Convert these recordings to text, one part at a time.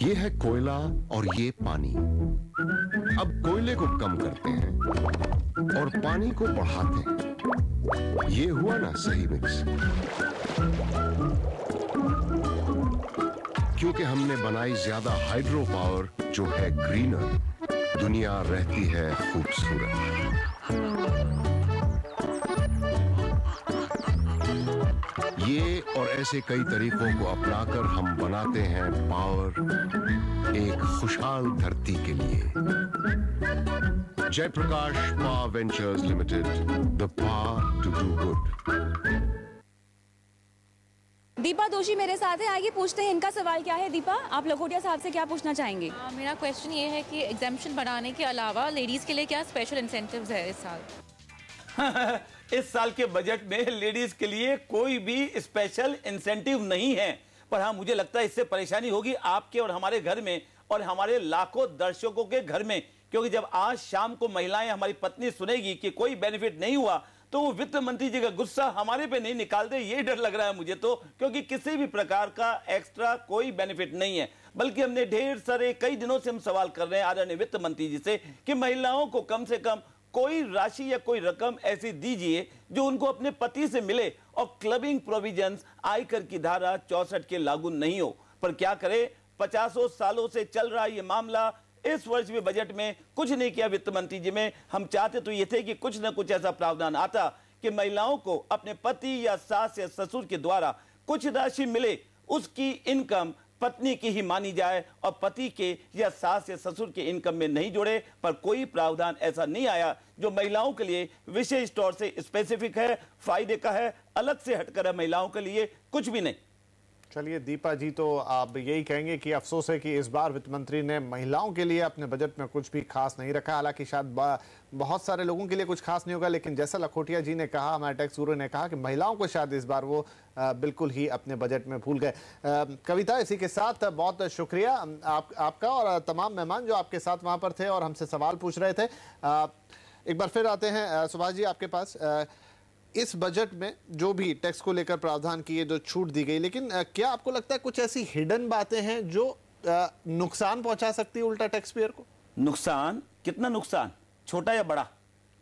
ये है कोयला और ये पानी। अब कोयले को कम करते हैं और पानी को बढ़ाते हैं। ये हुआ ना सही मिक्स। क्योंकि हमने बनाई ज्यादा हाइड्रो पावर जो है ग्रीनर, दुनिया रहती है खूबसूरत। ये और ऐसे कई तरीकों को अपनाकर हम बनाते हैं पावर एक खुशहाल धरती के लिए। Jaiprakash power ventures limited, the power to do good. Deepa Doshi मेरे साथ है, आइए पूछते हैं इनका सवाल क्या है। दीपा, आप लखोटिया साहब से क्या पूछना चाहेंगे? मेरा क्वेश्चन ये है कि एग्जाम्पशन बढ़ाने के अलावा लेडीज के लिए क्या स्पेशल इंसेंटिव्स है इस साल? इस साल के बजट में लेडीज के लिए कोई भी स्पेशल इंसेंटिव नहीं है, पर हाँ मुझे लगता है इससे परेशानी होगी आपके और हमारे घर में और हमारे लाखों दर्शकों के घर में, क्योंकि जब आज शाम को महिलाएं हमारी पत्नी सुनेगी कि कोई बेनिफिट नहीं हुआ तो वो वित्त मंत्री जी का गुस्सा हमारे पे नहीं निकाल दे, ये डर लग रहा है मुझे तो, क्योंकि किसी भी प्रकार का एक्स्ट्रा कोई बेनिफिट नहीं है। बल्कि हमने ढेर सारे कई दिनों से हम सवाल कर रहे हैं आदरणीय वित्त मंत्री जी से कि महिलाओं को कम से कम कोई राशि या कोई रकम ऐसी दीजिए जो उनको अपने पति से मिले और क्लबिंग प्रोविजंस आयकर की धारा 64 के लागू नहीं हो। पर क्या करें, 50 सालों से चल रहा ये मामला, इस वर्ष भी बजट में कुछ नहीं किया वित्त मंत्री जी में। हम चाहते तो ये थे कि कुछ न कुछ ऐसा प्रावधान आता कि महिलाओं को अपने पति या सास या ससुर के द्वारा कुछ राशि मिले, उसकी इनकम पत्नी की ही मानी जाए और पति के या सास या ससुर के इनकम में नहीं जुड़े। पर कोई प्रावधान ऐसा नहीं आया जो महिलाओं के लिए विशेष तौर से स्पेसिफिक है, फायदे का है, अलग से हटकर है, महिलाओं के लिए कुछ भी नहीं। चलिए दीपा जी, तो आप यही कहेंगे कि अफसोस है कि इस बार वित्त मंत्री ने महिलाओं के लिए अपने बजट में कुछ भी खास नहीं रखा। हालांकि शायद बहुत सारे लोगों के लिए कुछ खास नहीं होगा, लेकिन जैसा लखोटिया जी ने कहा, हमारे टैक्स गुरु ने कहा कि महिलाओं को शायद इस बार वो बिल्कुल ही अपने बजट में भूल गए। कविता, इसी के साथ बहुत शुक्रिया आपका और तमाम मेहमान जो आपके साथ वहाँ पर थे और हमसे सवाल पूछ रहे थे। एक बार फिर आते हैं सुभाष जी आपके पास। इस बजट में जो भी टैक्स को लेकर प्रावधान किए, जो छूट दी गई, लेकिन क्या आपको लगता है कुछ ऐसी हिडन बातें हैं जो नुकसान पहुंचा सकती है उल्टा टैक्स पेयर को? नुकसान? कितना नुकसान, छोटा या बड़ा?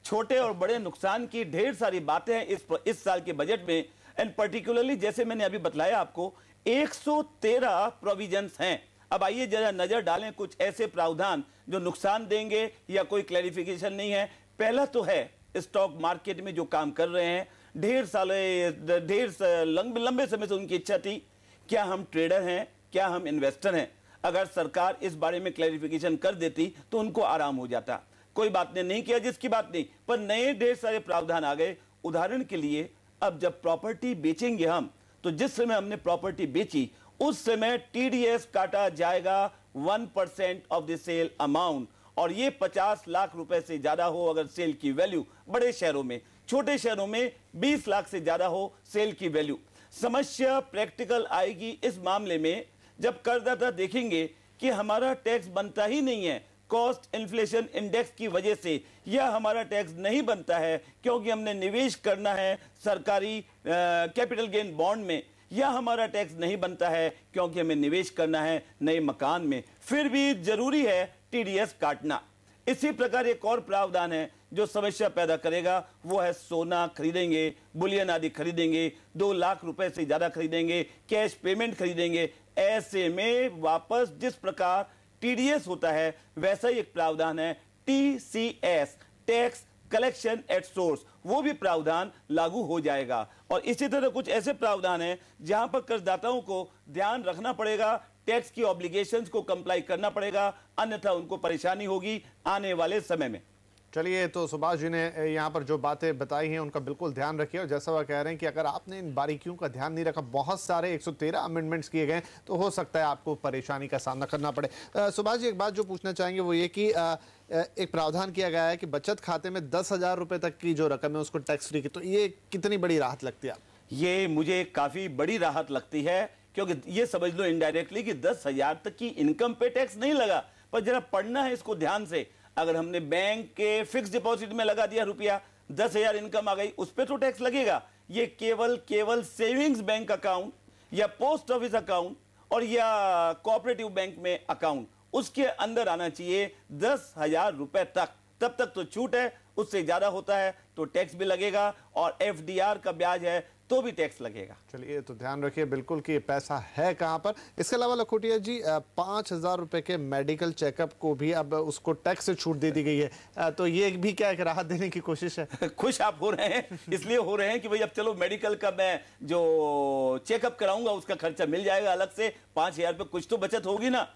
छोटे और बड़े नुकसान की ढेर सारी बातें हैं इस साल के बजट में। एंड पर्टिकुलरली जैसे मैंने अभी बतलाया आपको, 113 प्रोविजंस हैं। अब आइए जरा नजर डालें कुछ ऐसे प्रावधान जो नुकसान देंगे या कोई क्लैरिफिकेशन नहीं है। पहला तो है स्टॉक मार्केट में जो काम कर रहे हैं, लंबे समय से उनकी इच्छा थी, क्या हम ट्रेडर हैं, क्या हम इन्वेस्टर हैं? अगर सरकार इस बारे में क्लैरिफिकेशन कर देती तो उनको आराम हो जाता। कोई बात नहीं किया, जिसकी बात नहीं, पर नए ढेर सारे प्रावधान आ गए। उदाहरण के लिए, अब जब प्रॉपर्टी बेचेंगे हम, तो जिस समय हमने प्रॉपर्टी बेची उस समय टीडीएस काटा जाएगा 1% ऑफ द सेल अमाउंट, और ये 50 लाख रुपए से ज्यादा हो अगर सेल की वैल्यू बड़े शहरों में, छोटे शहरों में 20 लाख से ज्यादा हो सेल की वैल्यू। समस्या प्रैक्टिकल आएगी इस मामले में जब करदाता देखेंगे कि हमारा टैक्स बनता ही नहीं है कॉस्ट इन्फ्लेशन इंडेक्स की वजह से, या हमारा टैक्स नहीं बनता है क्योंकि हमने निवेश करना है सरकारी कैपिटल गेन बॉन्ड में, या हमारा टैक्स नहीं बनता है क्योंकि हमें निवेश करना है नए मकान में, फिर भी जरूरी है टीडीएस काटना। इसी प्रकार एक और प्रावधान है जो समस्या पैदा करेगा, वो है सोना खरीदेंगे, बुलियन आदि खरीदेंगे, 2 लाख रुपए से ज्यादा खरीदेंगे, कैश पेमेंट खरीदेंगे, ऐसे में वापस जिस प्रकार टीडीएस होता है वैसा ही एक प्रावधान है TCS, tax collection at source, वो भी प्रावधान लागू हो जाएगा। और इसी तरह कुछ ऐसे प्रावधान हैं जहां पर करदाताओं को ध्यान रखना पड़ेगा, टैक्स की ऑब्लिगेशंस को कंप्लाई करना पड़ेगा, अन्यथा उनको परेशानी होगी आने वाले समय में। चलिए, तो सुभाष जी ने यहाँ पर जो बातें बताई हैं उनका बिल्कुल ध्यान रखिए, और जैसा वह कह रहे हैं कि अगर आपने इन बारीकियों का ध्यान नहीं रखा, बहुत सारे 113 अमेंडमेंट्स किए गए, तो हो सकता है आपको परेशानी का सामना करना पड़े। सुभाष जी, एक बात जो पूछना चाहेंगे वो ये कि एक प्रावधान किया गया है कि बचत खाते में 10,000 रुपये तक की जो रकम है उसको टैक्स फ्री की, तो ये कितनी बड़ी राहत लगती है आप? ये मुझे काफी बड़ी राहत लगती है, क्योंकि ये समझ लो इनडायरेक्टली कि 10,000 तक की इनकम पे टैक्स नहीं लगा। पर जरा पढ़ना है इसको ध्यान से, अगर हमने बैंक के फिक्स डिपॉजिट में लगा दिया रुपया, 10,000 इनकम आ गई, उस पर तो टैक्स लगेगा। ये केवल सेविंग्स बैंक अकाउंट या पोस्ट ऑफिस अकाउंट और या कोऑपरेटिव बैंक में अकाउंट, उसके अंदर आना चाहिए 10,000 रुपए तक, तब तक तो छूट है। उससे ज्यादा होता है तो टैक्स भी लगेगा, और FDR का ब्याज है तो भी टैक्स लगेगा। चलिए, तो ध्यान रखिए बिल्कुल कि पैसा है कहां पर। इसके अलावा लखोटिया जी 5,000 रुपए के मेडिकल चेकअप को भी अब उसको टैक्स से छूट दे दी गई है, तो ये भी क्या एक राहत देने की कोशिश है? खुश आप हो रहे हैं, इसलिए हो रहे हैं कि भाई अब चलो मेडिकल का मैं जो चेकअप कराऊंगा उसका खर्चा मिल जाएगा अलग से, 5,000 रुपये कुछ तो बचत होगी ना।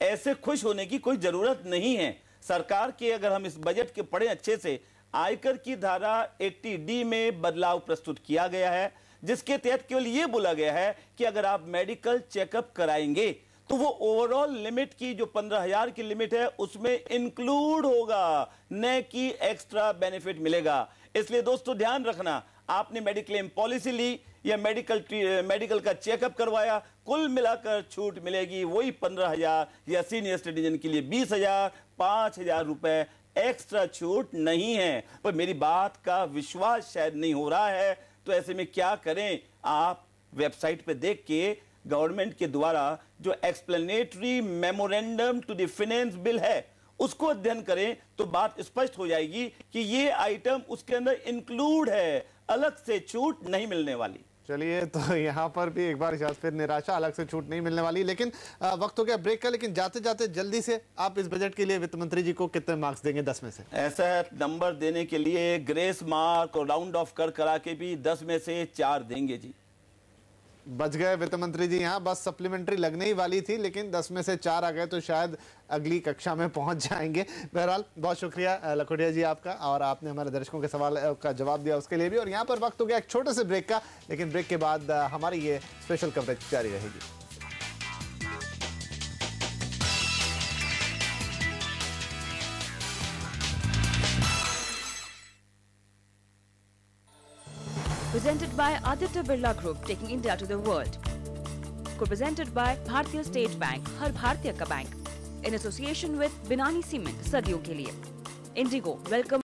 ऐसे खुश होने की कोई जरूरत नहीं है। सरकार के अगर हम इस बजट के पढ़े अच्छे से, आयकर की धारा 80D में बदलाव प्रस्तुत किया गया है, जिसके तहत केवल यह बोला गया है कि अगर आप मेडिकल चेकअप कराएंगे तो वो ओवरऑल लिमिट की जो 15,000 की लिमिट है उसमें इंक्लूड होगा, न कि एक्स्ट्रा बेनिफिट मिलेगा। इसलिए दोस्तों ध्यान रखना, आपने मेडिक्लेम पॉलिसी ली या मेडिकल का चेकअप करवाया, कुल मिलाकर छूट मिलेगी वही 15,000, या सीनियर सिटीजन के लिए 20,000, 5,000 रुपए एक्स्ट्रा छूट नहीं है। पर मेरी बात का विश्वास शायद नहीं हो रहा है, तो ऐसे में क्या करें? आप वेबसाइट पे देख के गवर्नमेंट के द्वारा जो explanatory memorandum to the finance bill है उसको अध्ययन करें, तो बात स्पष्ट हो जाएगी कि ये आइटम उसके अंदर इंक्लूड है, अलग से छूट नहीं मिलने वाली। चलिए, तो यहाँ पर भी एक बार फिर निराशा, अलग से छूट नहीं मिलने वाली। लेकिन वक्त हो गया ब्रेक का, लेकिन जाते जाते जल्दी से आप इस बजट के लिए वित्त मंत्री जी को कितने मार्क्स देंगे 10 में से? ऐसा नंबर देने के लिए ग्रेस मार्क और राउंड ऑफ करा के भी 10 में से 4 देंगे जी। बच गए वित्त मंत्री जी यहाँ, बस सप्लीमेंट्री लगने ही वाली थी, लेकिन 10 में से 4 आ गए, तो शायद अगली कक्षा में पहुंच जाएंगे। बहरहाल बहुत शुक्रिया लखोटिया जी आपका, और आपने हमारे दर्शकों के सवाल का जवाब दिया उसके लिए भी। और यहाँ पर वक्त हो गया एक छोटे से ब्रेक का, लेकिन ब्रेक के बाद हमारी ये स्पेशल कवरेज जारी रहेगी। Presented by Aditya Birla Group, taking India to the world. Co-presented by Bhartiya State Bank, हर भारतीय का bank, in association with Binani Cement, सदियों के लिए. Indigo, welcome.